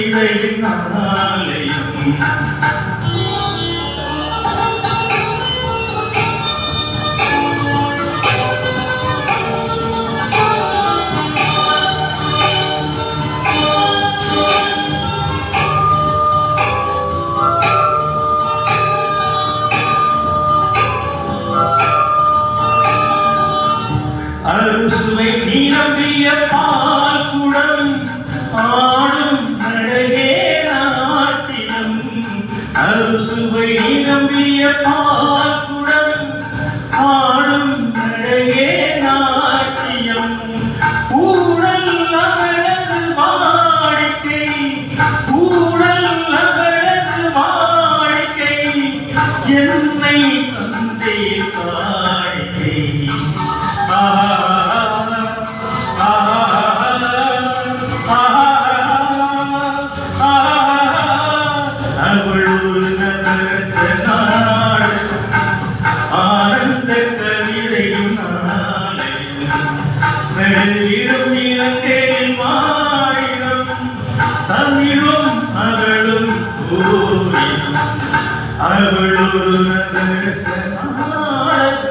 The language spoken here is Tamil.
கவிதையின் ஆலயம் அறுசுவை நிரம்பிய பால் குடம் ஆடும் அழகே நாட்டியம் அறுசுவை நிரம்பிய பால் குடம் ஆடும் அழகே நாட்டியம் ஊழல் அவளது வாடிக்கை ஊழல் அவளது வாடிக்கை என்னை தந்தே காடிக்கை அவள் ஒரு நகரத்த நாடு ஆனந்த கவிதையும் மெழுகிடும் இலங்கையில் மாநிலம் தமிழும் அவளும் ஓரினம் அவள் ஒரு நகரத்த நாடு